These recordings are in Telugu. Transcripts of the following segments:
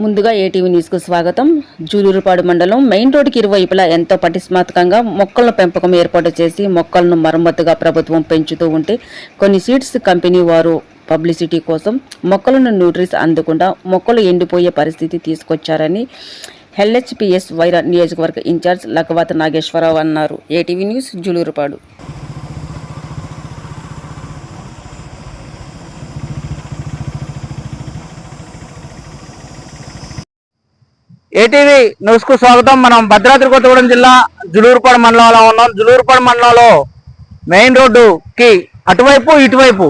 ముందుగా ఏటీవీ న్యూస్కు స్వాగతం. జూలూరుపాడు మండలం మెయిన్ రోడ్డుకి ఇరువైపులా ఎంతో పటిష్మాత్మకంగా మొక్కల పెంపకం ఏర్పాటు చేసి మొక్కలను మరమ్మతుగా ప్రభుత్వం పెంచుతూ ఉంటే కొన్ని సీడ్స్ కంపెనీ వారు పబ్లిసిటీ కోసం మొక్కలను న్యూట్రీస్ అందకుండా మొక్కలు ఎండిపోయే పరిస్థితి తీసుకొచ్చారని ఎల్హెచ్పిఎస్ వైరా నియోజకవర్గ ఇన్ఛార్జ్ లకవాత నాగేశ్వరరావు అన్నారు. ATV news Julurupadu. ATV news కు స్వాగతం. మనం భద్రాద్రి కొత్తగూడెం జిల్లా జులూరుపాడు మండలంలో ఉన్నాం. జులూరుపాడు మండలంలో మెయిన్ రోడ్డుకి అటువైపు ఇటువైపు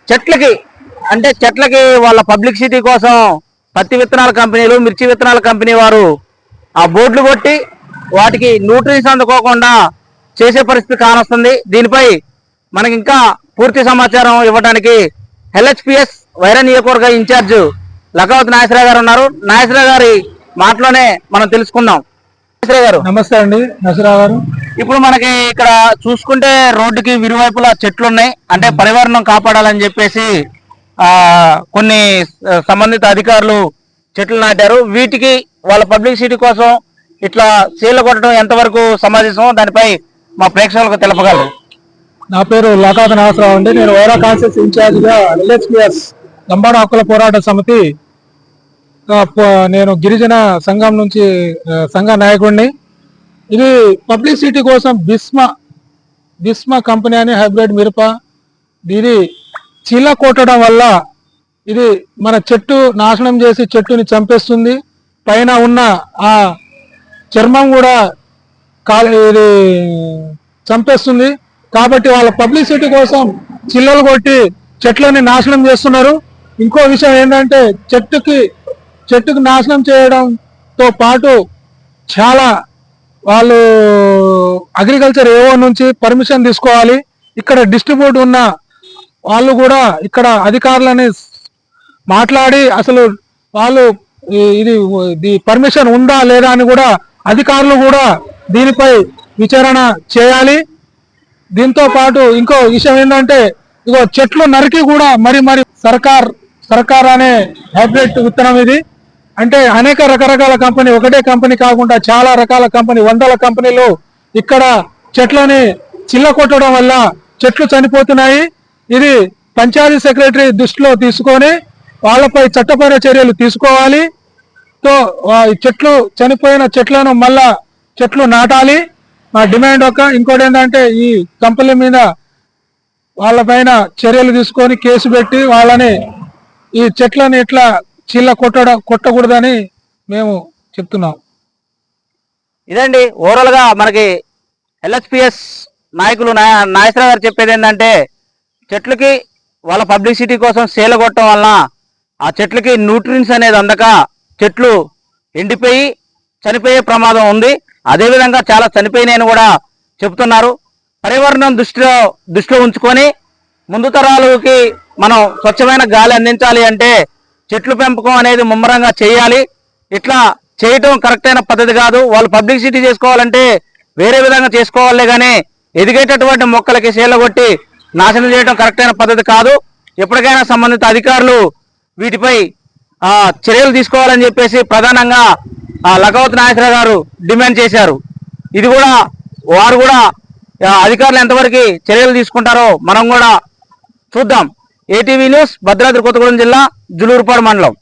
చెట్లకి వాళ్ళ పబ్లిసిటీ కోసం పత్తి విత్తనాల కంపెనీలు, మిర్చి విత్తనాల కంపెనీ వారు ఆ బోర్డులు కొట్టి వాటికి న్యూట్రిన్స్ అందుకోకుండా చేసే పరిస్థితి కానొస్తుంది. దీనిపై మనకి ఇంకా పూర్తి సమాచారం ఇవ్వడానికి ఎల్హెచ్పిఎస్ వైరా నియోజకవర్గ ఇన్ఛార్జ్ లకవత్ నాగేశ్వరరావు గారు ఉన్నారు. నాగేశ్వరరావు గారి మాటలోనే మనం తెలుసుకుందాం. గారు నమస్తే అండి. నాగేశ్వరరావు గారు, ఇప్పుడు మనకి ఇక్కడ చూసుకుంటే రోడ్డుకి ఇరువైపులా చెట్లు ఉన్నాయి. అంటే పర్యావరణం కాపాడాలని చెప్పేసి కొన్ని సంబంధిత అధికారులు చెట్లు నాటారు. వీటికి వాళ్ళ పబ్లిసిటీ కోసం ఇట్లా సీళ్లు కొట్టడం ఎంతవరకు సమాజం, దానిపై మా ప్రేక్షకులకు తెలపగలరు? నా పేరు లకాత నాగేశ్వరరావు అండి. నేను వైరా కాన్సెస్ ఇన్ఛార్జ్ గా ఎల్హెచ్పిఎస్ లంబాడ హక్కుల పోరాట సమితి నేను గిరిజన సంఘం నుంచి సంఘ నాయకుడిని. ఇది పబ్లిసిటీ కోసం బిస్మా కంపెనీ అని హైబ్రిడ్ మిరప, ఇది చీల కొట్టడం వల్ల ఇది మన చెట్టు నాశనం చేసి చెట్టుని చంపేస్తుంది. పైన ఉన్న ఆ చర్మం కూడా ఇది చంపేస్తుంది. కాబట్టి వాళ్ళ పబ్లిసిటీ కోసం చిల్లలు కొట్టి చెట్లని నాశనం చేస్తున్నారు. ఇంకో విషయం ఏంటంటే చెట్టుకు నాశనం చేయడంతో పాటు చాలా వాళ్ళు అగ్రికల్చర్ ఏవో నుంచి పర్మిషన్ తీసుకోవాలి. ఇక్కడ డిస్ట్రిబ్యూట్ ఉన్న వాళ్ళు కూడా ఇక్కడ అధికారులని మాట్లాడి అసలు వాళ్ళు ఇది పర్మిషన్ ఉందా లేదా అని కూడా అధికారులు కూడా దీనిపై విచారణ చేయాలి. దీంతో పాటు ఇంకో విషయం ఏంటంటే ఇగో చెట్లు నరికి కూడా మరి సర్కార్ అనే హైబ్రిడ్ విత్తనం ఇది. అంటే అనేక రకరకాల కంపెనీ, ఒకటే కంపెనీ కాకుండా చాలా రకాల కంపెనీ, వందల కంపెనీలు ఇక్కడ చెట్లని చిల్ల కొట్టడం వల్ల చెట్లు చనిపోతున్నాయి. ఇది పంచాయతీ సెక్రటరీ దృష్టిలో తీసుకొని వాళ్ళపై చట్టపర చర్యలు తీసుకోవాలి. చనిపోయిన చెట్లను మళ్ళా చెట్లు నాటాలి. మా డిమాండ్ ఇంకోటి ఏంటంటే ఈ కంపెనీ మీద వాళ్ళపైన చర్యలు తీసుకొని కేసు పెట్టి వాళ్ళని ఈ చెట్లని ఇట్లా చీల కొట్టకూడదని మేము చెప్తున్నాం. ఇదండి ఓవరాల్ గా మనకి ఎల్హెచ్పిఎస్ నాయకులు నాగేశ్వరరావు గారు చెప్పేది ఏంటంటే చెట్లకి వాళ్ళ పబ్లిసిటీ కోసం సేల కొట్టడం వలన ఆ చెట్లకి న్యూట్రిన్స్ అనేది అందక చెట్లు ఎండిపోయి చనిపోయే ప్రమాదం ఉంది. అదేవిధంగా చాలా చనిపోయినాయని కూడా చెబుతున్నారు. పర్యావరణం దృష్టిలో ఉంచుకొని ముందు తరాలకి మనం స్వచ్ఛమైన గాలి అందించాలి అంటే చెట్లు పెంపకం అనేది ముమ్మరంగా చేయాలి. ఇట్లా చేయటం కరెక్ట్ అయిన పద్ధతి కాదు. వాళ్ళు పబ్లిసిటీ చేసుకోవాలంటే వేరే విధంగా చేసుకోవాలే కానీ ఎదిగేటటువంటి మొక్కలకి సేలగొట్టి నాశనం చేయడం కరెక్ట్ అయిన పద్ధతి కాదు. ఎప్పటికైనా సంబంధిత అధికారులు వీటిపై చర్యలు తీసుకోవాలని చెప్పేసి ప్రధానంగా లకవత్ నాగేశ్వరరావు గారు డిమాండ్ చేశారు. ఇది కూడా వారు కూడా అధికారులు ఎంతవరకు చర్యలు తీసుకుంటారో మనం కూడా చూద్దాం. ఏటీవీ న్యూస్, భద్రాద్రి కొత్తగూడెం జిల్లా, జులూరుపాడు మండలం.